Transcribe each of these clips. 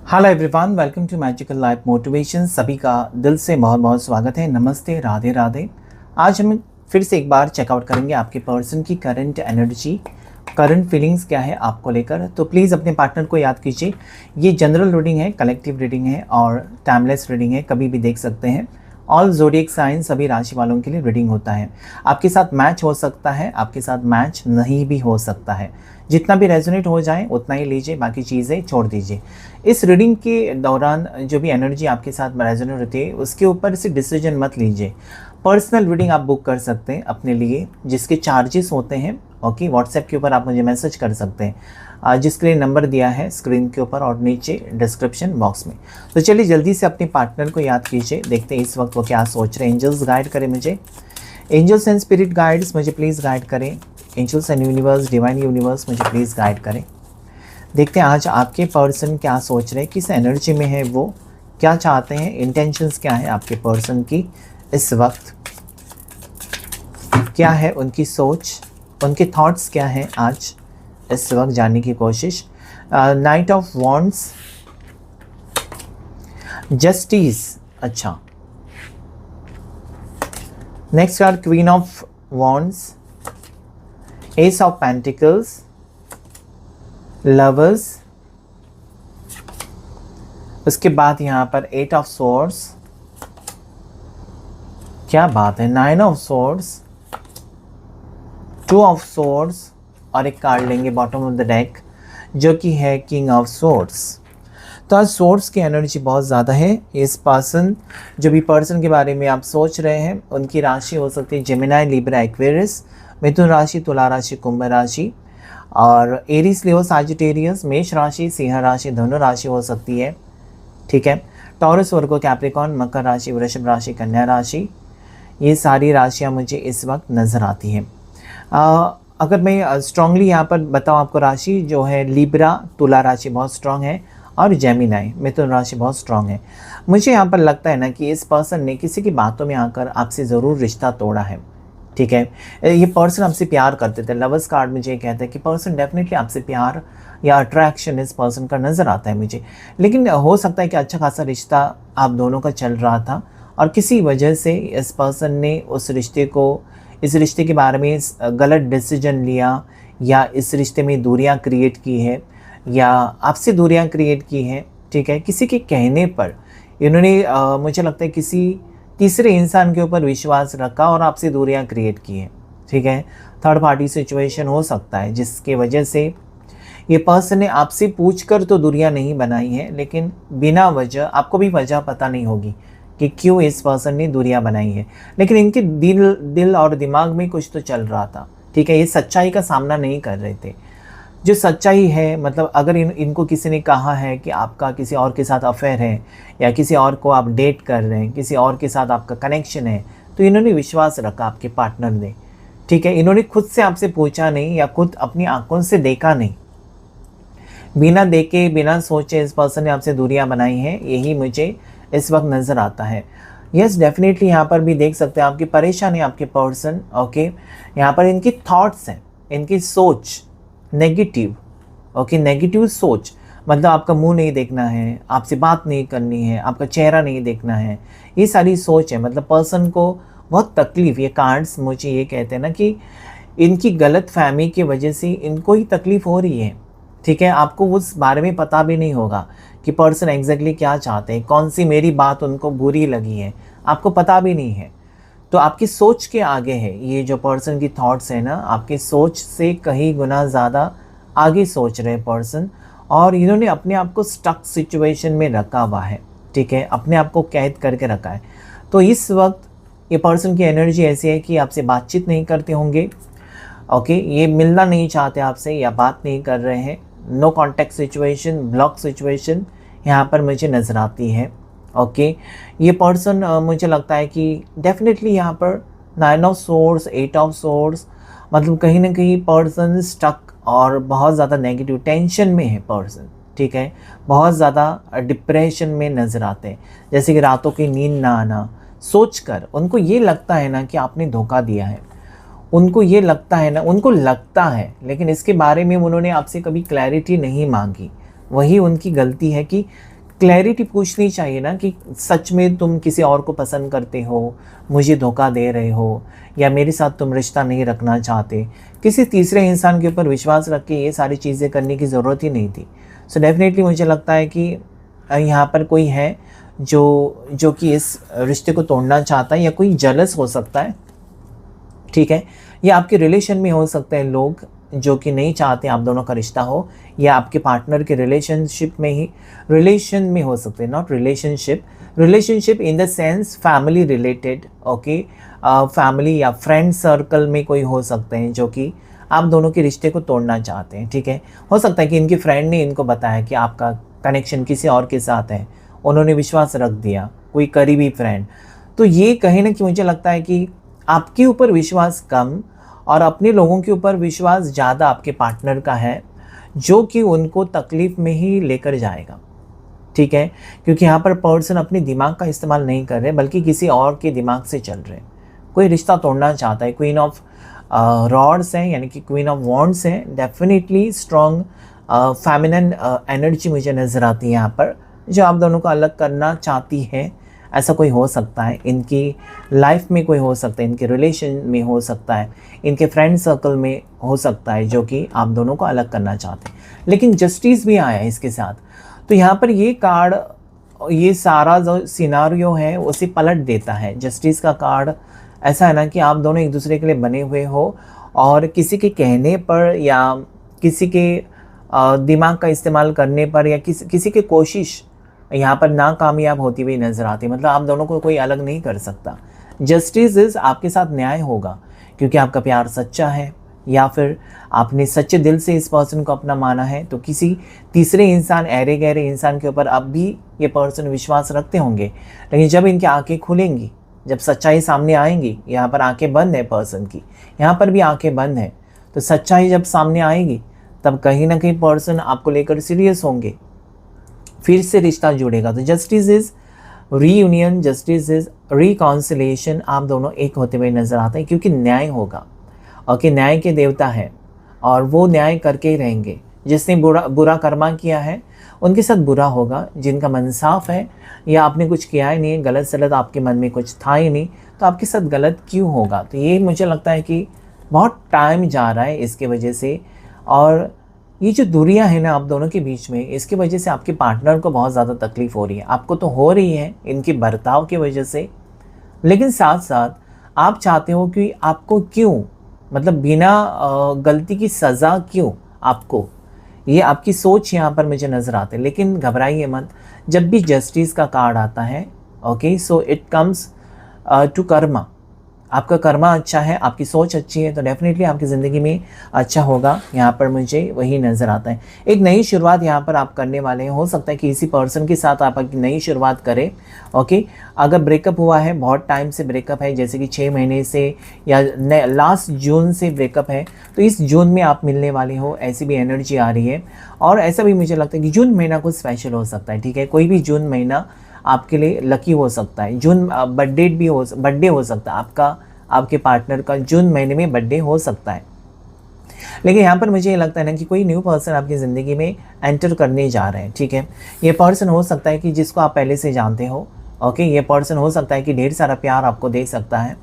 Hello everyone, welcome to magical life motivation. सभी का दिल से बहुत बहुत स्वागत है। नमस्ते, राधे राधे। आज हम फिर से एक बार चेकआउट करेंगे आपके पर्सन की करंट एनर्जी, करंट फीलिंग्स क्या है आपको लेकर। तो प्लीज़ अपने पार्टनर को याद कीजिए। ये जनरल रीडिंग है, कलेक्टिव रीडिंग है और टाइमलेस रीडिंग है, कभी भी देख सकते हैं। ऑल ज़ोडिएक साइन सभी राशि वालों के लिए रीडिंग होता है। आपके साथ मैच हो सकता है, आपके साथ मैच नहीं भी हो सकता है। जितना भी रेजोनेट हो जाए उतना ही लीजिए, बाकी चीज़ें छोड़ दीजिए। इस रीडिंग के दौरान जो भी एनर्जी आपके साथ रेजोनेट होती है उसके ऊपर से डिसीजन मत लीजिए। पर्सनल रीडिंग आप बुक कर सकते हैं अपने लिए, जिसके चार्जेस होते हैं। ओके, व्हाट्सएप के ऊपर आप मुझे मैसेज कर सकते हैं, जिसके लिए नंबर दिया है स्क्रीन के ऊपर और नीचे डिस्क्रिप्शन बॉक्स में। तो चलिए जल्दी से अपने पार्टनर को याद कीजिए, देखते हैं इस वक्त वो क्या सोच रहे हैं। एंजल्स गाइड करें मुझे, एंजल्स एंड स्पिरिट गाइड्स मुझे प्लीज़ गाइड करें। Angels and universe, divine universe मुझे प्लीज़ गाइड करें। देखते हैं आज आपके पर्सन क्या सोच रहे हैं, किस एनर्जी में है वो, क्या चाहते हैं, इंटेंशंस क्या है आपके पर्सन की इस वक्त, क्या है उनकी सोच, उनके थॉट्स क्या हैं आज इस वक्त जानने की कोशिश। नाइट ऑफ वॉन्ड्स, जस्टिस, अच्छा। Next card queen of wands, S of pentacles, lovers, उसके बाद यहाँ पर एट ऑफ सोर्ड्स, क्या बात है, nine of swords, two of swords और एक कार्ड लेंगे बॉटम ऑफ द डेक जो कि है किंग ऑफ सोर्ड्स। तो आज सोर्ड्स की एनर्जी बहुत ज़्यादा है। इस पर्सन, जो भी पर्सन के बारे में आप सोच रहे हैं, उनकी राशि हो सकती है जेमिनी, लिब्रा, एक्वेरियस, मिथुन राशि, तुला राशि, कुंभ राशि और एरीज, लियो, साजिटेरियस, मेष राशि, सिंह राशि, धनु राशि हो सकती है। ठीक है, टॉरस, वर्गो, कैप्रिकॉर्न, मकर राशि, वृषभ राशि, कन्या राशि, ये सारी राशियाँ मुझे इस वक्त नज़र आती हैं। अगर मैं स्ट्रांगली यहाँ पर बताऊँ आपको, राशि जो है लिब्रा, तुला राशि बहुत स्ट्रांग है और जेमिनी, मिथुन राशि बहुत स्ट्रांग है। मुझे यहाँ पर लगता है ना कि इस पर्सन ने किसी की बातों में आकर आपसे ज़रूर रिश्ता तोड़ा है। ठीक है, ये पर्सन आपसे प्यार करते थे। लवर्स कार्ड मुझे ये कहता है कि पर्सन डेफिनेटली आपसे प्यार या अट्रैक्शन इस पर्सन का नज़र आता है मुझे। लेकिन हो सकता है कि अच्छा खासा रिश्ता आप दोनों का चल रहा था और किसी वजह से इस पर्सन ने उस रिश्ते को, इस रिश्ते के बारे में गलत डिसीजन लिया या इस रिश्ते में दूरियां क्रिएट की है या आपसे दूरियां क्रिएट की हैं। ठीक है, किसी के कहने पर इन्होंने मुझे लगता है किसी तीसरे इंसान के ऊपर विश्वास रखा और आपसे दूरियां क्रिएट की हैं। ठीक है, थर्ड पार्टी सिचुएशन हो सकता है जिसके वजह से ये पर्सन ने आपसे पूछकर तो दूरियां नहीं बनाई हैं, लेकिन बिना वजह, आपको भी वजह पता नहीं होगी कि क्यों इस पर्सन ने दूरियां बनाई है, लेकिन इनके दिल और दिमाग में कुछ तो चल रहा था। ठीक है, ये सच्चाई का सामना नहीं कर रहे थे। जो सच्चाई है, मतलब अगर इनको किसी ने कहा है कि आपका किसी और के साथ अफेयर है या किसी और को आप डेट कर रहे हैं, किसी और के साथ आपका कनेक्शन है, तो इन्होंने विश्वास रखा आपके पार्टनर ने। ठीक है, इन्होंने खुद से आपसे पूछा नहीं या खुद अपनी आंखों से देखा नहीं, बिना देखे बिना सोचे इस पर्सन ने आपसे दूरियां बनाई हैं, यही मुझे इस वक्त नज़र आता है। यस, डेफिनेटली यहाँ पर भी देख सकते हैं आपकी परेशानी, आपके पर्सन। ओके, यहाँ पर इनकी थॉट्स हैं, इनकी सोच नेगेटिव। ओके, नेगेटिव सोच, मतलब आपका मुंह नहीं देखना है, आपसे बात नहीं करनी है, आपका चेहरा नहीं देखना है, ये सारी सोच है। मतलब पर्सन को बहुत तकलीफ़, ये कार्ड्स मुझे ये कहते हैं ना कि इनकी गलत फहमी की वजह से इनको ही तकलीफ़ हो रही है। ठीक है, आपको उस बारे में पता भी नहीं होगा कि पर्सन एग्जैक्टली क्या चाहते हैं, कौन सी मेरी बात उनको बुरी लगी है, आपको पता भी नहीं है। तो आपकी सोच के आगे है ये जो पर्सन की थॉट्स है ना, आपकी सोच से कहीं गुना ज़्यादा आगे सोच रहे पर्सन, और इन्होंने अपने आप को स्टक सिचुएशन में रखा हुआ है। ठीक है, अपने आप को कैद करके रखा है। तो इस वक्त ये पर्सन की एनर्जी ऐसी है कि आपसे बातचीत नहीं करते होंगे। ओके, ये मिलना नहीं चाहते आपसे या बात नहीं कर रहे हैं। No contact situation, block situation यहाँ पर मुझे नज़र आती है। ओके, ये पर्सन मुझे लगता है कि डेफिनेटली यहाँ पर nine of swords, eight of swords, मतलब कहीं ना कहीं पर्सन स्टक और बहुत ज़्यादा नेगेटिव टेंशन में है पर्सन। ठीक है, बहुत ज़्यादा डिप्रेशन में नज़र आते हैं, जैसे कि रातों की नींद ना आना, सोचकर उनको ये लगता है ना कि आपने धोखा दिया है। उनको ये लगता है ना, उनको लगता है, लेकिन इसके बारे में उन्होंने आपसे कभी क्लैरिटी नहीं मांगी। वही उनकी गलती है कि क्लैरिटी पूछनी चाहिए ना कि सच में तुम किसी और को पसंद करते हो, मुझे धोखा दे रहे हो, या मेरे साथ तुम रिश्ता नहीं रखना चाहते। किसी तीसरे इंसान के ऊपर विश्वास रख के ये सारी चीज़ें करने की ज़रूरत ही नहीं थी। सो डेफिनेटली मुझे लगता है कि यहाँ पर कोई है जो कि इस रिश्ते को तोड़ना चाहता है, या कोई जेलस हो सकता है, ठीक है। या आपके रिलेशन में हो सकते हैं लोग जो कि नहीं चाहते आप दोनों का रिश्ता हो, या आपके पार्टनर के रिलेशन में हो सकते हैं, not relationship in the sense family related, okay. Family या फ्रेंड सर्कल में कोई हो सकते हैं जो कि आप दोनों के रिश्ते को तोड़ना चाहते हैं, ठीक है। हो सकता है कि इनके फ्रेंड ने इनको बताया कि आपका कनेक्शन किसी और के साथ है, उन्होंने विश्वास रख दिया, कोई करीबी फ्रेंड। तो ये कहीं ना कहीं मुझे लगता है कि आपके ऊपर विश्वास कम और अपने लोगों के ऊपर विश्वास ज़्यादा आपके पार्टनर का है, जो कि उनको तकलीफ़ में ही लेकर जाएगा, ठीक है। क्योंकि यहाँ पर पर्सन अपने दिमाग का इस्तेमाल नहीं कर रहे, बल्कि किसी और के दिमाग से चल रहे। कोई रिश्ता तोड़ना चाहता है। क्वीन ऑफ रॉड्स हैं, यानी कि क्वीन ऑफ वॉन्ड्स हैं। डेफिनेटली स्ट्रॉन्ग फेमिनिन एनर्जी मुझे नज़र आती है यहाँ पर, जो आप दोनों को अलग करना चाहती है। ऐसा कोई हो सकता है, इनकी लाइफ में कोई हो सकता है, इनके रिलेशन में हो सकता है, इनके फ्रेंड सर्कल में हो सकता है, जो कि आप दोनों को अलग करना चाहते हैं। लेकिन जस्टिस भी आया है इसके साथ। तो यहाँ पर ये कार्ड, ये सारा जो सिनारियो है उसे पलट देता है। जस्टिस का कार्ड ऐसा है ना कि आप दोनों एक दूसरे के लिए बने हुए हो, और किसी के कहने पर या किसी के दिमाग का इस्तेमाल करने पर या किसी की कोशिश यहाँ पर नाकामयाब होती हुई नज़र आती है। मतलब आप दोनों को कोई अलग नहीं कर सकता। जस्टिस इज़ आपके साथ न्याय होगा, क्योंकि आपका प्यार सच्चा है, या फिर आपने सच्चे दिल से इस पर्सन को अपना माना है। तो किसी तीसरे इंसान, ऐरे गहरे इंसान के ऊपर अब भी ये पर्सन विश्वास रखते होंगे, लेकिन जब इनकी आंखें खुलेंगी, जब सच्चाई सामने आएंगी, यहाँ पर आंखें बंद है पर्सन की, यहाँ पर भी आंखें बंद है, तो सच्चाई जब सामने आएगी तब कहीं ना कहीं पर्सन आपको लेकर सीरियस होंगे, फिर से रिश्ता जुड़ेगा। तो justice is reunion, justice is reconciliation. आप दोनों एक होते हुए नज़र आते हैं, क्योंकि न्याय होगा, ओके। न्याय के देवता है और वो न्याय करके ही रहेंगे। जिसने बुरा कर्मा किया है उनके साथ बुरा होगा। जिनका मन साफ है, या आपने कुछ किया ही नहीं, गलत सलत आपके मन में कुछ था ही नहीं, तो आपके साथ गलत क्यों होगा। तो ये मुझे लगता है कि बहुत टाइम जा रहा है इसके वजह से, और ये जो दूरियां हैं ना आप दोनों के बीच में, इसकी वजह से आपके पार्टनर को बहुत ज़्यादा तकलीफ़ हो रही है। आपको तो हो रही है इनके बर्ताव की वजह से, लेकिन साथ साथ आप चाहते हो कि आपको क्यों, मतलब बिना गलती की सज़ा क्यों आपको, ये आपकी सोच यहाँ पर मुझे नज़र आते हैं। लेकिन घबराइए मत, जब भी जस्टिस का कार्ड आता है, okay, so it comes to karma. आपका कर्मा अच्छा है, आपकी सोच अच्छी है, तो डेफिनेटली आपकी ज़िंदगी में अच्छा होगा। यहाँ पर मुझे वही नज़र आता है। एक नई शुरुआत यहाँ पर आप करने वाले हैं। हो सकता है कि इसी पर्सन के साथ आप एक नई शुरुआत करें, ओके। अगर ब्रेकअप हुआ है, बहुत टाइम से ब्रेकअप है, जैसे कि 6 महीने से या लास्ट जून से ब्रेकअप है, तो इस जून में आप मिलने वाले हो, ऐसी भी एनर्जी आ रही है। और ऐसा भी मुझे लगता है कि जून महीना कुछ स्पेशल हो सकता है, ठीक है। कोई भी जून महीना आपके लिए लकी हो सकता है। जून बर्थडे हो सकता है आपका, आपके पार्टनर का जून महीने में बर्थडे हो सकता है। लेकिन यहाँ पर मुझे ये लगता है ना कि कोई न्यू पर्सन आपकी ज़िंदगी में एंटर करने जा रहे हैं, ठीक है। ये पर्सन हो सकता है कि जिसको आप पहले से जानते हो, ओके। ये पर्सन हो सकता है कि ढेर सारा प्यार आपको दे सकता है।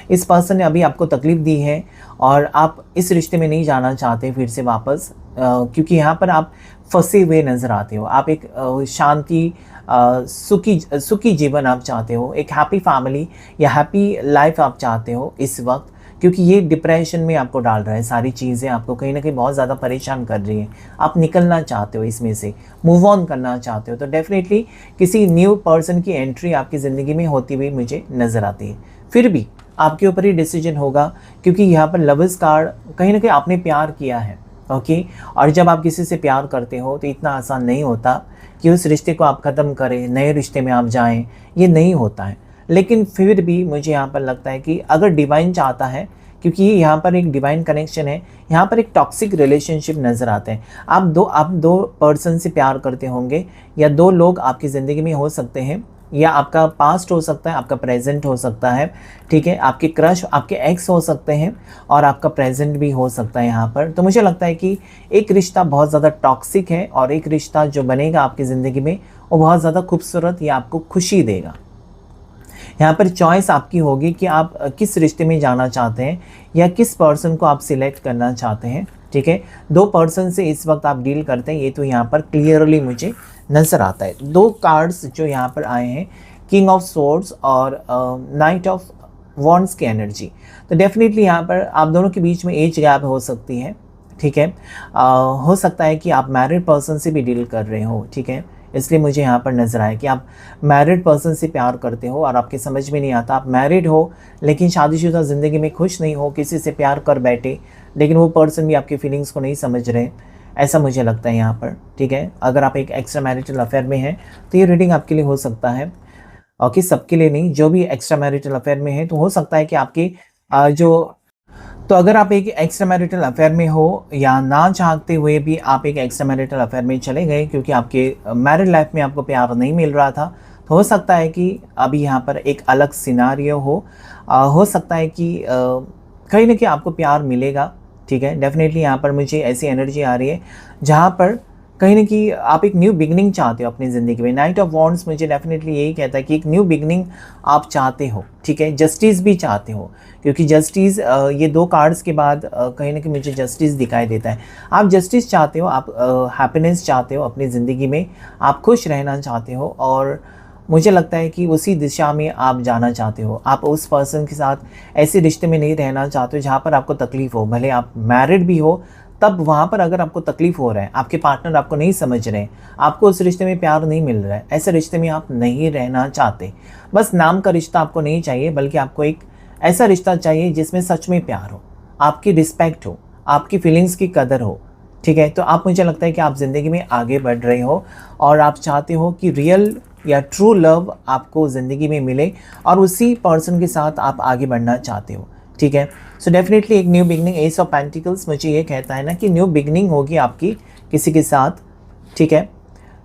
इस पर्सन ने अभी आपको तकलीफ़ दी है और आप इस रिश्ते में नहीं जाना चाहते फिर से वापस, क्योंकि यहाँ पर आप फंसे हुए नज़र आते हो। आप एक शांति, सुखी जीवन आप चाहते हो, एक हैप्पी फैमिली या हैप्पी लाइफ आप चाहते हो इस वक्त, क्योंकि ये डिप्रेशन में आपको डाल रहा है। सारी चीज़ें आपको कहीं ना कहीं बहुत ज़्यादा परेशान कर रही हैं। आप निकलना चाहते हो इसमें से, मूव ऑन करना चाहते हो। तो डेफिनेटली किसी न्यू पर्सन की एंट्री आपकी ज़िंदगी में होती हुई मुझे नज़र आती है। फिर भी आपके ऊपर ही डिसीजन होगा, क्योंकि यहाँ पर लवर्स कार्ड, कहीं ना कहीं आपने प्यार किया है, ओके। और जब आप किसी से प्यार करते हो तो इतना आसान नहीं होता कि उस रिश्ते को आप ख़त्म करें, नए रिश्ते में आप जाएं, ये नहीं होता है। लेकिन फिर भी मुझे यहाँ पर लगता है कि अगर डिवाइन चाहता है, क्योंकि यहाँ पर एक डिवाइन कनेक्शन है, यहाँ पर एक टॉक्सिक रिलेशनशिप नज़र आते हैं। आप दो पर्सन से प्यार करते होंगे, या दो लोग आपकी ज़िंदगी में हो सकते हैं, या आपका पास्ट हो सकता है, आपका प्रेजेंट हो सकता है, ठीक है। आपके क्रश, आपके एक्स हो सकते हैं, और आपका प्रेजेंट भी हो सकता है यहाँ पर। तो मुझे लगता है कि एक रिश्ता बहुत ज़्यादा टॉक्सिक है, और एक रिश्ता जो बनेगा आपकी ज़िंदगी में और बहुत ज़्यादा खूबसूरत, ये आपको खुशी देगा। यहाँ पर चॉइस आपकी होगी कि आप किस रिश्ते में जाना चाहते हैं या किस पर्सन को आप सिलेक्ट करना चाहते हैं। ठीक है, 2 पर्सन से इस वक्त आप डील करते हैं, ये तो यहाँ पर क्लियरली मुझे नज़र आता है। 2 कार्ड्स जो यहाँ पर आए हैं, किंग ऑफ सोर्ड्स और नाइट ऑफ वॉन्ड्स की एनर्जी, तो डेफिनेटली यहाँ पर आप दोनों के बीच में एज गैप हो सकती है। ठीक है, हो सकता है कि आप मैरिड पर्सन से भी डील कर रहे हो। ठीक है, इसलिए मुझे यहाँ पर नज़र आया कि आप मैरिड पर्सन से प्यार करते हो और आपके समझ में नहीं आता, आप मैरिड हो लेकिन शादीशुदा ज़िंदगी में खुश नहीं हो, किसी से प्यार कर बैठे लेकिन वो पर्सन भी आपकी फीलिंग्स को नहीं समझ रहे, ऐसा मुझे लगता है यहाँ पर। ठीक है, अगर आप एक एक्स्ट्रा मैरिटल अफेयर में हैं तो ये रीडिंग आपके लिए हो सकता है। ओके, सबके लिए नहीं, जो भी एक्स्ट्रा मैरिटल अफेयर में है तो हो सकता है कि आपकी तो अगर आप एक एक्स्ट्रा मैरिटल अफेयर में हो या ना चाहते हुए भी आप एक एक्स्ट्रा मैरिटल अफेयर में चले गए क्योंकि आपके मैरिड लाइफ में आपको प्यार नहीं मिल रहा था, तो हो सकता है कि अभी यहाँ पर एक अलग सिनारियो हो सकता है कि कहीं ना कहीं आपको प्यार मिलेगा। ठीक है, डेफिनेटली यहाँ पर मुझे ऐसी एनर्जी आ रही है जहाँ पर कहीं ना कहीं आप एक न्यू बिगनिंग चाहते हो अपनी ज़िंदगी में। नाइट ऑफ वॉन्ड्स मुझे डेफिनेटली यही कहता है कि एक न्यू बिगनिंग आप चाहते हो। ठीक है, जस्टिस भी चाहते हो, क्योंकि जस्टिस ये 2 कार्ड्स के बाद कहीं ना कहीं मुझे जस्टिस दिखाई देता है। आप जस्टिस चाहते हो, आप हैप्पीनेस चाहते हो अपनी ज़िंदगी में, आप खुश रहना चाहते हो और मुझे लगता है कि उसी दिशा में आप जाना चाहते हो। आप उस पर्सन के साथ ऐसे रिश्ते में नहीं रहना चाहते हो जहाँ पर आपको तकलीफ़ हो, भले आप मैरिड भी हो तब वहाँ पर अगर आपको तकलीफ़ हो रहा है, आपके पार्टनर आपको नहीं समझ रहे हैं, आपको उस रिश्ते में प्यार नहीं मिल रहा है, ऐसे रिश्ते में आप नहीं रहना चाहते। बस नाम का रिश्ता आपको नहीं चाहिए, बल्कि आपको एक ऐसा रिश्ता चाहिए जिसमें सच में प्यार हो, आपकी रिस्पेक्ट हो, आपकी फीलिंग्स की कदर हो। ठीक है, तो आप, मुझे लगता है कि आप ज़िंदगी में आगे बढ़ रहे हो और आप चाहते हो कि रियल या ट्रू लव आपको ज़िंदगी में मिले और उसी पर्सन के साथ आप आगे बढ़ना चाहते हो। ठीक है, सो डेफिनेटली एक new beginning, S of pentacles मुझे ये कहता है ना कि न्यू बिगनिंग होगी आपकी किसी के साथ। ठीक है,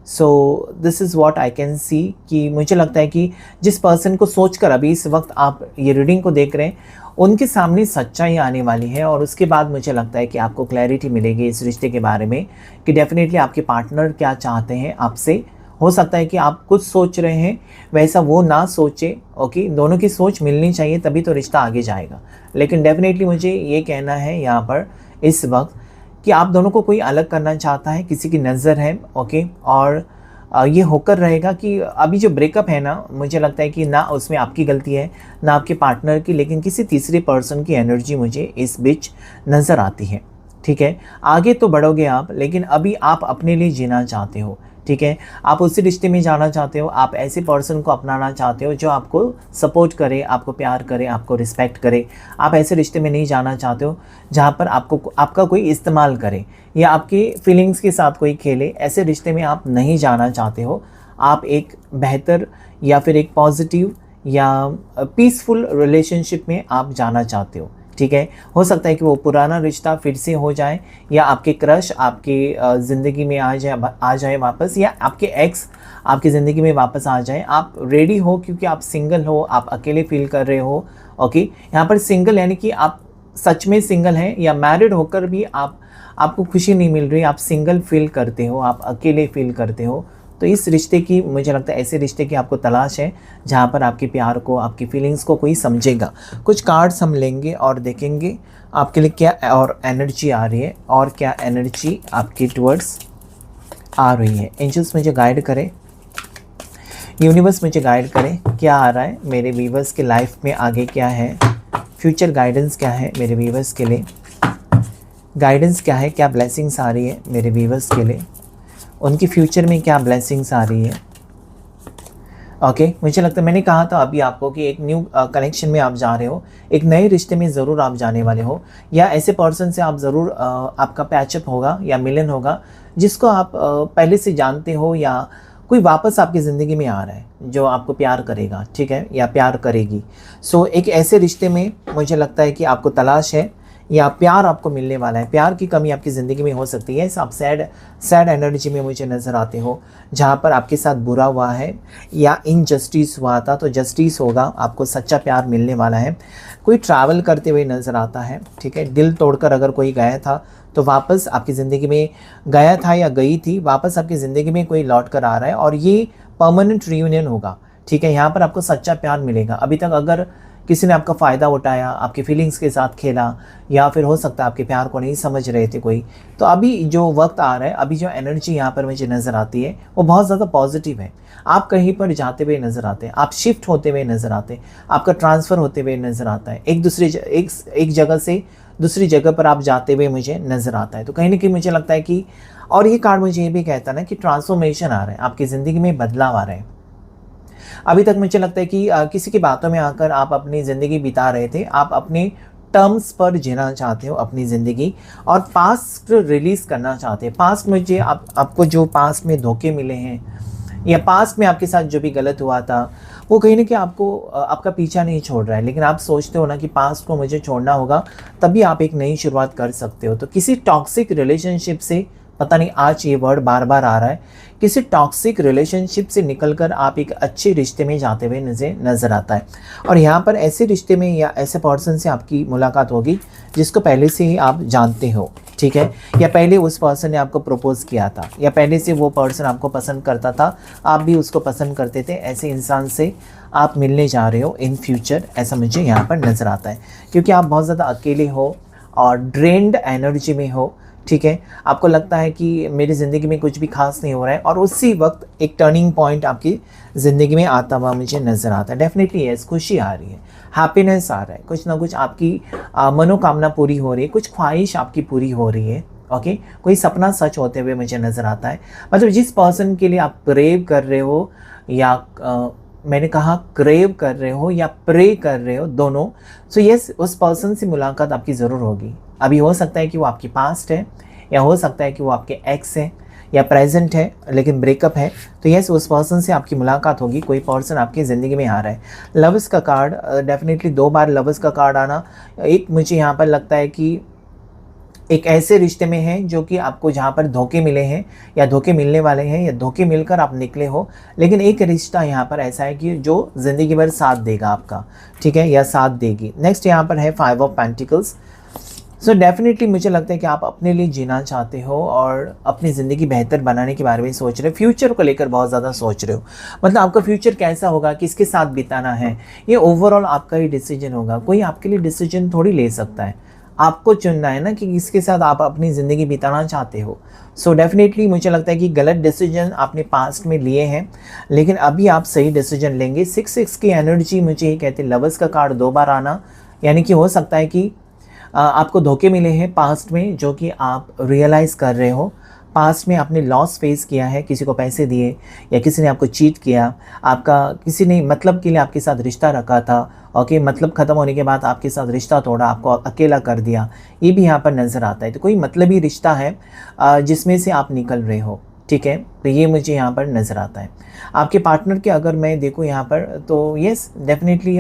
so this is what I can see कि मुझे लगता है कि जिस पर्सन को सोचकर अभी इस वक्त आप ये रीडिंग को देख रहे हैं, उनके सामने सच्चाई आने वाली है और उसके बाद मुझे लगता है कि आपको क्लैरिटी मिलेगी इस रिश्ते के बारे में कि डेफिनेटली आपके पार्टनर क्या चाहते हैं आपसे। हो सकता है कि आप कुछ सोच रहे हैं वैसा वो ना सोचे। ओके, दोनों की सोच मिलनी चाहिए तभी तो रिश्ता आगे जाएगा। लेकिन डेफिनेटली मुझे ये कहना है यहाँ पर इस वक्त कि आप दोनों को कोई अलग करना चाहता है, किसी की नज़र है। ओके, और ये होकर रहेगा कि अभी जो ब्रेकअप है ना, मुझे लगता है कि ना उसमें आपकी गलती है ना आपके पार्टनर की, लेकिन किसी तीसरे पर्सन की एनर्जी मुझे इस बीच नज़र आती है। ठीक है, आगे तो बढ़ोगे आप, लेकिन अभी आप अपने लिए जीना चाहते हो। ठीक है, आप उसी रिश्ते में जाना चाहते हो, आप ऐसे पर्सन को अपनाना चाहते हो जो आपको सपोर्ट करे, आपको प्यार करे, आपको रिस्पेक्ट करे। आप ऐसे रिश्ते में नहीं जाना चाहते हो जहाँ पर आपका कोई इस्तेमाल करे या आपकी फीलिंग्स के साथ कोई खेले। ऐसे रिश्ते में आप नहीं जाना चाहते हो। आप एक बेहतर या फिर एक पॉजिटिव या पीसफुल रिलेशनशिप में आप जाना चाहते हो। ठीक है, हो सकता है कि वो पुराना रिश्ता फिर से हो जाए या आपके क्रश आपकी ज़िंदगी में आ जाए वापस, या आपके एक्स आपकी ज़िंदगी में वापस आ जाए। आप रेडी हो क्योंकि आप सिंगल हो, आप अकेले फील कर रहे हो। ओके, यहाँ पर सिंगल यानी कि आप सच में सिंगल हैं या मैरिड होकर भी आपको खुशी नहीं मिल रही, आप सिंगल फील करते हो, आप अकेले फील करते हो। तो इस रिश्ते की, मुझे लगता है ऐसे रिश्ते की आपको तलाश है जहाँ पर आपके प्यार को, आपकी फीलिंग्स को कोई समझेगा। कुछ कार्ड्स हम लेंगे और देखेंगे आपके लिए क्या और एनर्जी आ रही है और क्या एनर्जी आपकी टुवर्ड्स आ रही है। एंजल्स मुझे गाइड करें, यूनिवर्स मुझे गाइड करें, क्या आ रहा है मेरे व्यूवर्स के लाइफ में, आगे क्या है, फ्यूचर गाइडेंस क्या है मेरे व्यूवर्स के लिए, गाइडेंस क्या है, क्या ब्लेसिंग्स आ रही है मेरे व्यूवर्स के लिए, उनकी फ्यूचर में क्या ब्लेसिंग्स आ रही है। ओके, मुझे लगता है मैंने कहा था अभी आपको कि एक न्यू कनेक्शन में आप जा रहे हो, एक नए रिश्ते में ज़रूर आप जाने वाले हो, या ऐसे पर्सन से आप ज़रूर आपका पैचअप होगा या मिलन होगा जिसको आप पहले से जानते हो, या कोई वापस आपकी ज़िंदगी में आ रहा है जो आपको प्यार करेगा। ठीक है, या प्यार करेगी। सो एक ऐसे रिश्ते में मुझे लगता है कि आपको तलाश है, या प्यार आपको मिलने वाला है। प्यार की कमी आपकी ज़िंदगी में हो सकती है। आप सैड एनर्जी में मुझे नज़र आते हो, जहाँ पर आपके साथ बुरा हुआ है या इनजस्टिस हुआ था, तो जस्टिस होगा, आपको सच्चा प्यार मिलने वाला है। कोई ट्रैवल करते हुए नज़र आता है, ठीक है। दिल तोड़कर अगर कोई गया था तो वापस आपकी ज़िंदगी में गया था या गई थी, वापस आपकी ज़िंदगी में कोई लौट कर आ रहा है और ये परमानेंट रियूनियन होगा, ठीक है। यहाँ पर आपको सच्चा प्यार मिलेगा। अभी तक अगर किसी ने आपका फ़ायदा उठाया, आपकी फीलिंग्स के साथ खेला, या फिर हो सकता है आपके प्यार को नहीं समझ रहे थे कोई, तो अभी जो वक्त आ रहा है, अभी जो एनर्जी यहाँ पर मुझे नज़र आती है वो बहुत ज़्यादा पॉजिटिव है। आप कहीं पर जाते हुए नज़र आते हैं, आप शिफ्ट होते हुए नज़र आते हैं, आपका ट्रांसफ़र होते हुए नज़र आता है, एक जगह से दूसरी जगह पर आप जाते हुए मुझे नज़र आता है। तो कहीं ना कहीं मुझे लगता है कि, और ये कार्ड मुझे ये भी कहता है ना कि ट्रांसफॉर्मेशन आ रहा है, आपकी ज़िंदगी में बदलाव आ रहा है। अभी तक मुझे लगता है कि किसी की बातों में आकर आप अपनी ज़िंदगी बिता रहे थे, आप अपने टर्म्स पर जीना चाहते हो अपनी ज़िंदगी और पास्ट रिलीज़ करना चाहते हैं। पास्ट में जो आपको जो पास्ट में धोखे मिले हैं या पास्ट में आपके साथ जो भी गलत हुआ था, वो कहीं ना कहीं आपको आपका पीछा नहीं छोड़ रहा है, लेकिन आप सोचते हो ना कि पास्ट को मुझे छोड़ना होगा, तभी आप एक नई शुरुआत कर सकते हो। तो किसी टॉक्सिक रिलेशनशिप से, पता नहीं आज ये वर्ड बार बार आ रहा है, किसी टॉक्सिक रिलेशनशिप से निकलकर आप एक अच्छे रिश्ते में जाते हुए नज़र आता है। और यहाँ पर ऐसे रिश्ते में या ऐसे पर्सन से आपकी मुलाकात होगी जिसको पहले से ही आप जानते हो, ठीक है। या पहले उस पर्सन ने आपको प्रपोज़ किया था, या पहले से वो पर्सन आपको पसंद करता था, आप भी उसको पसंद करते थे। ऐसे इंसान से आप मिलने जा रहे हो इन फ्यूचर, ऐसा मुझे यहाँ पर नज़र आता है। क्योंकि आप बहुत ज़्यादा अकेले हो और ड्रेन्ड एनर्जी में हो, ठीक है। आपको लगता है कि मेरी ज़िंदगी में कुछ भी खास नहीं हो रहा है, और उसी वक्त एक टर्निंग पॉइंट आपकी ज़िंदगी में आता हुआ मुझे नज़र आता है। डेफिनेटली यस, खुशी आ रही है, हैप्पीनेस आ रहा है, कुछ ना कुछ आपकी मनोकामना पूरी हो रही है, कुछ ख्वाहिश आपकी पूरी हो रही है, ओके। कोई सपना सच होते हुए मुझे नज़र आता है। मतलब जिस पर्सन के लिए आप क्रेव कर रहे हो, या मैंने कहा क्रेव कर रहे हो या प्रे कर रहे हो, दोनों। सो यस, उस पर्सन से मुलाकात आपकी ज़रूर होगी। अभी हो सकता है कि वो आपकी पास्ट है, या हो सकता है कि वो आपके एक्स है, या प्रेजेंट है लेकिन ब्रेकअप है। तो यस, उस पर्सन से आपकी मुलाकात होगी, कोई पर्सन आपकी ज़िंदगी में आ रहा है। लव्स का कार्ड, डेफिनेटली 2 बार लव्स का कार्ड आना, एक मुझे यहाँ पर लगता है कि एक ऐसे रिश्ते में है जो कि आपको जहाँ पर धोखे मिले हैं, या धोखे मिलने वाले हैं, या धोखे मिलकर आप निकले हो, लेकिन एक रिश्ता यहाँ पर ऐसा है कि जो ज़िंदगी भर साथ देगा आपका, ठीक है, या साथ देगी। नेक्स्ट यहाँ पर है 5 ऑफ पेंटिकल्स। सो डेफिनेटली मुझे लगता है कि आप अपने लिए जीना चाहते हो और अपनी ज़िंदगी बेहतर बनाने के बारे में सोच रहे हो, फ्यूचर को लेकर बहुत ज़्यादा सोच रहे हो। मतलब आपका फ्यूचर कैसा होगा, किसके साथ बिताना है, ये ओवरऑल आपका ही डिसीजन होगा। कोई आपके लिए डिसीजन थोड़ी ले सकता है, आपको चुनना है ना कि किसके साथ आप अपनी ज़िंदगी बिताना चाहते हो। सो डेफिनेटली मुझे लगता है कि गलत डिसीजन आपने पास्ट में लिए हैं, लेकिन अभी आप सही डिसीजन लेंगे। 6 की एनर्जी मुझे ये कहते हैं, लवर्स का कार्ड 2 बार आना, यानी कि हो सकता है कि आपको धोखे मिले हैं पास्ट में, जो कि आप रियलाइज़ कर रहे हो। पास्ट में आपने लॉस फेस किया है, किसी को पैसे दिए, या किसी ने आपको चीट किया, आपका किसी ने मतलब के लिए आपके साथ रिश्ता रखा था, ओके, मतलब ख़त्म होने के बाद आपके साथ रिश्ता तोड़ा, आपको अकेला कर दिया, ये भी यहाँ पर नज़र आता है। तो कोई मतलबी रिश्ता है जिसमें से आप निकल रहे हो, ठीक है। तो ये मुझे यहाँ पर नज़र आता है। आपके पार्टनर के अगर मैं देखूँ यहाँ पर, तो येस डेफिनेटली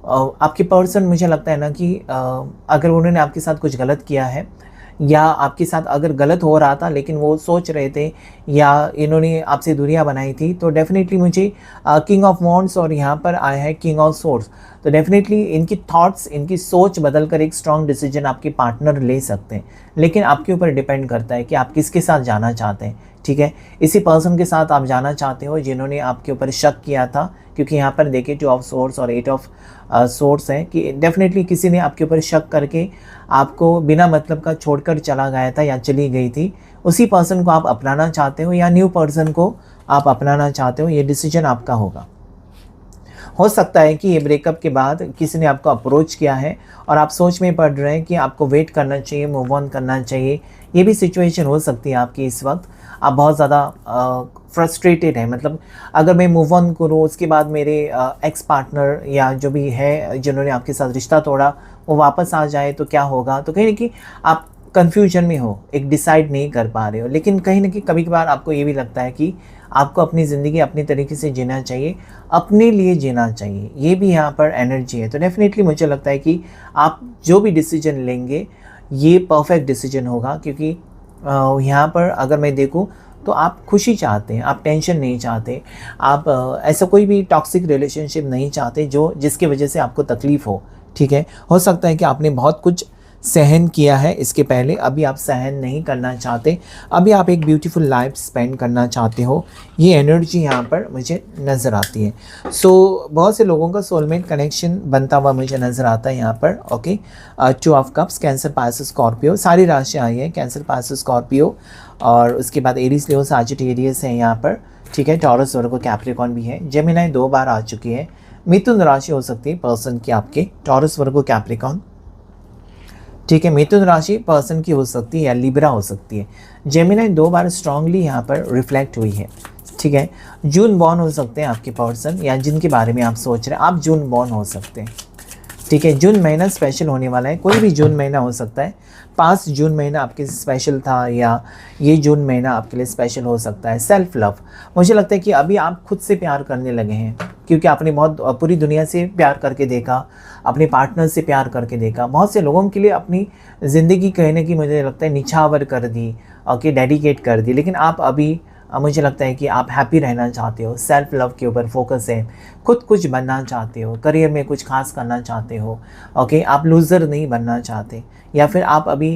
आपके पर्सन, मुझे लगता है ना कि अगर उन्होंने आपके साथ कुछ गलत किया है, या आपके साथ अगर गलत हो रहा था लेकिन वो सोच रहे थे, या इन्होंने आपसे दूरियां बनाई थी, तो डेफिनेटली मुझे किंग ऑफ वॉन्ड्स और यहाँ पर आया है किंग ऑफ सोर्ड्स। तो डेफिनेटली इनकी थॉट्स, इनकी सोच बदल कर एक स्ट्रॉन्ग डिसीजन आपके पार्टनर ले सकते हैं, लेकिन आपके ऊपर डिपेंड करता है कि आप किसके साथ जाना चाहते हैं, ठीक है। इसी पर्सन के साथ आप जाना चाहते हो जिन्होंने आपके ऊपर शक किया था, क्योंकि यहाँ पर देखिए 2 ऑफ सोर्ड्स और 8 ऑफ सोर्ड्स है कि डेफिनेटली किसी ने आपके ऊपर शक करके आपको बिना मतलब का छोड़कर चला गया था या चली गई थी। उसी पर्सन को आप अपनाना चाहते हो, या न्यू पर्सन को आप अपनाना चाहते हो, ये डिसीजन आपका होगा। हो सकता है कि ये ब्रेकअप के बाद किसी ने आपको अप्रोच किया है और आप सोच में पड़ रहे हैं कि आपको वेट करना चाहिए, मूव ऑन करना चाहिए। ये भी सिचुएशन हो सकती है आपकी इस वक्त। आप बहुत ज़्यादा फ्रस्ट्रेटेड है, मतलब अगर मैं मूव ऑन करूँ, उसके बाद मेरे एक्स पार्टनर या जो भी है जिन्होंने आपके साथ रिश्ता तोड़ा, वो वापस आ जाए तो क्या होगा। तो कहीं ना कहीं आप कन्फ्यूजन में हो, एक डिसाइड नहीं कर पा रहे हो। लेकिन कहीं ना कहीं कभी कभार आपको ये भी लगता है कि आपको अपनी ज़िंदगी अपनी तरीके से जीना चाहिए, अपने लिए जीना चाहिए, ये भी यहाँ पर एनर्जी है। तो डेफिनेटली मुझे लगता है कि आप जो भी डिसीजन लेंगे ये परफेक्ट डिसीजन होगा, क्योंकि यहाँ पर अगर मैं देखूँ तो आप खुशी चाहते हैं, आप टेंशन नहीं चाहते, आप ऐसा कोई भी टॉक्सिक रिलेशनशिप नहीं चाहते जो जिसकी वजह से आपको तकलीफ़ हो। ठीक है, हो सकता है कि आपने बहुत कुछ सहन किया है इसके पहले, अभी आप सहन नहीं करना चाहते, अभी आप एक ब्यूटीफुल लाइफ स्पेंड करना चाहते हो, ये एनर्जी यहाँ पर मुझे नज़र आती है। सो बहुत से लोगों का सोलमेट कनेक्शन बनता हुआ मुझे नज़र आता है यहाँ पर। Okay, 2 of cups, cancer, Pisces, Scorpio, सारी राशियाँ आई हैं, कैंसर, पाइसेस, स्कॉर्पियो, और उसके बाद एरीज, लियो, सजिटेरियस है यहाँ पर। ठीक है, टॉरस, वर्गो, कैप्रिकॉर्न भी है, जेमिनी 2 बार आ चुकी है। मिथुन राशि हो सकती है पर्सन की आपके, टॉरस, वर्गो, कैप्रिकॉर्न। ठीक है, मिथुन राशि पर्सन की हो सकती है या लिब्रा हो सकती है। जेमिनी 2 बार स्ट्रांगली यहाँ पर रिफ्लेक्ट हुई है। ठीक है, जून बॉर्न हो सकते हैं आपके पर्सन, या जिनके बारे में आप सोच रहे हैं आप जून बॉर्न हो सकते हैं। ठीक है, जून महीना स्पेशल होने वाला है, कोई भी जून महीना हो सकता है। पास्ट जून महीना आपके स्पेशल था या ये जून महीना आपके लिए स्पेशल हो सकता है। सेल्फ लव, मुझे लगता है कि अभी आप खुद से प्यार करने लगे हैं, क्योंकि आपने बहुत पूरी दुनिया से प्यार करके देखा, अपने पार्टनर से प्यार करके देखा, बहुत से लोगों के लिए अपनी ज़िंदगी कहने की मुझे लगता है निछावर कर दी, ओके, डेडिकेट कर दी, लेकिन आप अभी मुझे लगता है कि आप हैप्पी रहना चाहते हो, सेल्फ लव के ऊपर फोकस है, खुद कुछ बनना चाहते हो, करियर में कुछ खास करना चाहते हो। ओके, आप लूज़र नहीं बनना चाहते, या फिर आप अभी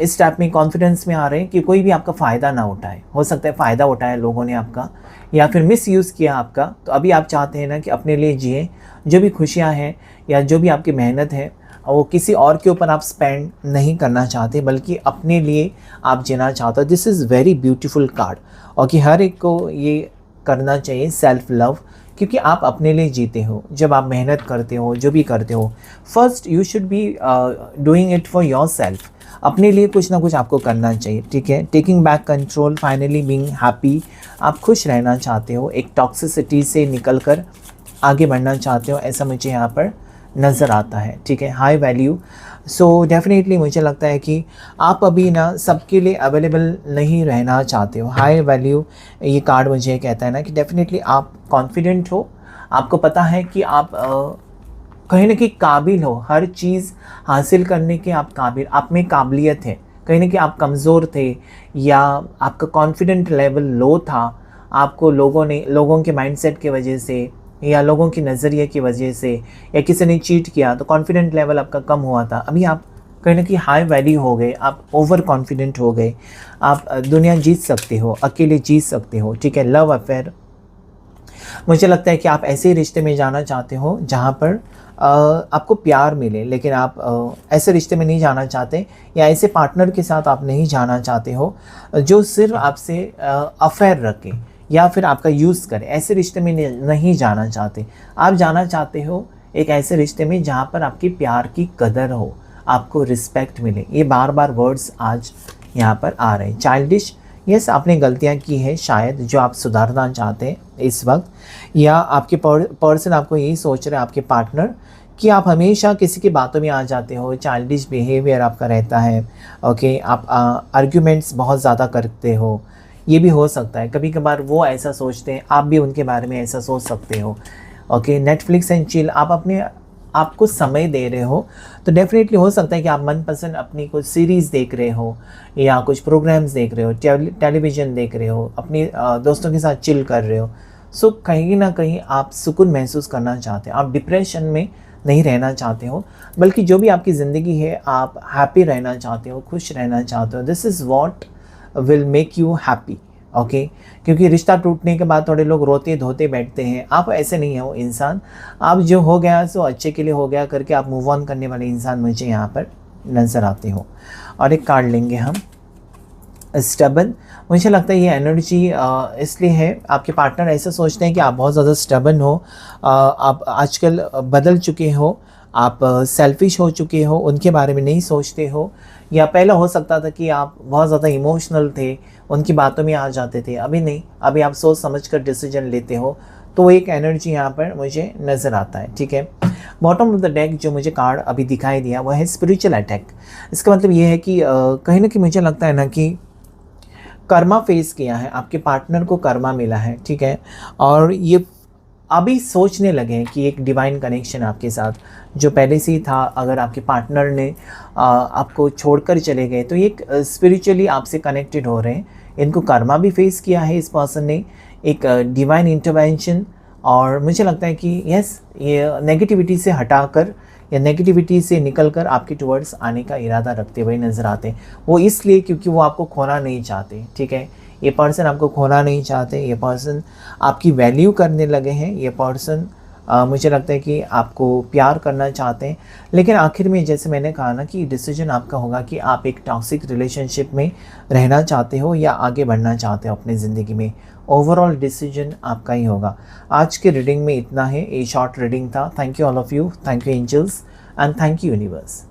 इस टाइप में कॉन्फिडेंस में आ रहे हैं कि कोई भी आपका फ़ायदा ना उठाए। हो सकता है फ़ायदा उठाया लोगों ने आपका, या फिर मिस यूज़ किया आपका, तो अभी आप चाहते हैं ना कि अपने लिए जिए, जो भी खुशियाँ हैं या जो भी आपकी मेहनत है वो किसी और के ऊपर आप स्पेंड नहीं करना चाहते, बल्कि अपने लिए आप जीना चाहते हो। This is very beautiful card, और कि हर एक को ये करना चाहिए, सेल्फ लव, क्योंकि आप अपने लिए जीते हो। जब आप मेहनत करते हो, जो भी करते हो, first you should be doing it for your self, अपने लिए कुछ ना कुछ आपको करना चाहिए। ठीक है, taking back control, finally being happy, आप खुश रहना चाहते हो, एक टॉक्सिसिटी से निकल कर आगे बढ़ना चाहते हो, ऐसा मुझे यहाँ पर नज़र आता है। ठीक है, हाई वैल्यू, सो डेफिनेटली मुझे लगता है कि आप अभी ना सबके लिए अवेलेबल नहीं रहना चाहते हो। हाई वैल्यू ये कार्ड मुझे कहता है ना कि डेफिनेटली आप कॉन्फिडेंट हो, आपको पता है कि आप कहीं ना कहीं काबिल हो, हर चीज़ हासिल करने के आप काबिल, आप में काबिलियत है। कहीं ना कहीं आप कमज़ोर थे या आपका कॉन्फिडेंट लेवल लो था, आपको लोगों के माइंडसेट की वजह से या लोगों की नज़रिए की वजह से या किसी ने चीट किया तो कॉन्फिडेंट लेवल आपका कम हुआ था। अभी आप कहीं ना कहीं हाई वैल्यू हो गए, आप ओवर कॉन्फिडेंट हो गए, आप दुनिया जीत सकते हो, अकेले जीत सकते हो। ठीक है, लव अफेयर, मुझे लगता है कि आप ऐसे रिश्ते में जाना चाहते हो जहाँ पर आपको प्यार मिले, लेकिन आप ऐसे रिश्ते में नहीं जाना चाहते, या ऐसे पार्टनर के साथ आप नहीं जाना चाहते हो जो सिर्फ आपसे अफेयर रखे या फिर आपका यूज़ करे। ऐसे रिश्ते में नहीं जाना चाहते, आप जाना चाहते हो एक ऐसे रिश्ते में जहाँ पर आपकी प्यार की कदर हो, आपको रिस्पेक्ट मिले। ये बार बार वर्ड्स आज यहाँ पर आ रहे हैं। चाइल्डिश, यस, आपने गलतियाँ की है शायद जो आप सुधारना चाहते हैं इस वक्त, या आपके पर्सन आपको यही सोच रहे हैं, आपके पार्टनर, कि आप हमेशा किसी की बातों में आ जाते हो, चाइल्डिश बिहेवियर आपका रहता है। ओके, आप आर्ग्यूमेंट्स बहुत ज़्यादा करते हो, ये भी हो सकता है। कभी कभार वो ऐसा सोचते हैं, आप भी उनके बारे में ऐसा सोच सकते हो। ओके, नेटफ्लिक्स एंड चिल, आप अपने आपको समय दे रहे हो, तो डेफिनेटली हो सकता है कि आप मनपसंद अपनी कुछ सीरीज़ देख रहे हो या कुछ प्रोग्राम्स देख रहे हो, टेलीविज़न देख रहे हो, अपने दोस्तों के साथ चिल कर रहे हो। सो कहीं ना कहीं आप सुकून महसूस करना चाहते हो, आप डिप्रेशन में नहीं रहना चाहते हो, बल्कि जो भी आपकी ज़िंदगी है आप हैप्पी रहना चाहते हो, खुश रहना चाहते हो। This is what will make you happy. Okay, क्योंकि रिश्ता टूटने के बाद थोड़े लोग रोते धोते बैठते हैं, आप ऐसे नहीं हो इंसान, आप जो हो गया सो अच्छे के लिए हो गया करके आप मूव ऑन करने वाले इंसान मुझे यहाँ पर नज़र आते हो। और एक कार्ड लेंगे हम, स्टबन, मुझे लगता है ये एनर्जी इसलिए है, आपके पार्टनर ऐसा सोचते हैं कि आप बहुत ज़्यादा स्टबन हो, आप आजकल बदल चुके हो, आप सेल्फिश हो चुके हो, उनके बारे में नहीं सोचते हो, या पहले हो सकता था कि आप बहुत ज़्यादा इमोशनल थे, उनकी बातों में आ जाते थे, अभी नहीं, अभी आप सोच समझ कर डिसीजन लेते हो। तो एक एनर्जी यहाँ पर मुझे नज़र आता है। ठीक है, बॉटम ऑफ द डेक जो मुझे कार्ड अभी दिखाई दिया वह है स्पिरिचुअल अटैक। इसका मतलब ये है कि कहीं ना कहीं मुझे लगता है ना कि कर्मा फेस किया है, आपके पार्टनर को कर्मा मिला है, ठीक है। और ये अभी सोचने लगे हैं कि एक डिवाइन कनेक्शन आपके साथ जो पहले से ही था। अगर आपके पार्टनर ने आपको छोड़कर चले गए तो ये एक स्पिरिचुअली आपसे कनेक्टेड हो रहे हैं। इनको कर्मा भी फेस किया है इस पर्सन ने, एक डिवाइन इंटरवेंशन। और मुझे लगता है कि यस, ये नेगेटिविटी से हटाकर या नेगेटिविटी से निकलकर आपके टुवर्ड्स आने का इरादा रखते हुए नज़र आते हैं। वो इसलिए क्योंकि वो आपको खोना नहीं चाहते, ठीक है। ये पर्सन आपको खोना नहीं चाहते, ये पर्सन आपकी वैल्यू करने लगे हैं, ये पर्सन मुझे लगता है कि आपको प्यार करना चाहते हैं। लेकिन आखिर में जैसे मैंने कहा ना कि डिसीजन आपका होगा कि आप एक टॉक्सिक रिलेशनशिप में रहना चाहते हो या आगे बढ़ना चाहते हो अपनी ज़िंदगी में। ओवरऑल डिसीजन आपका ही होगा। आज के रीडिंग में इतना है, ये शॉर्ट रीडिंग था। Thank you all of you, thank you angels and thank you universe.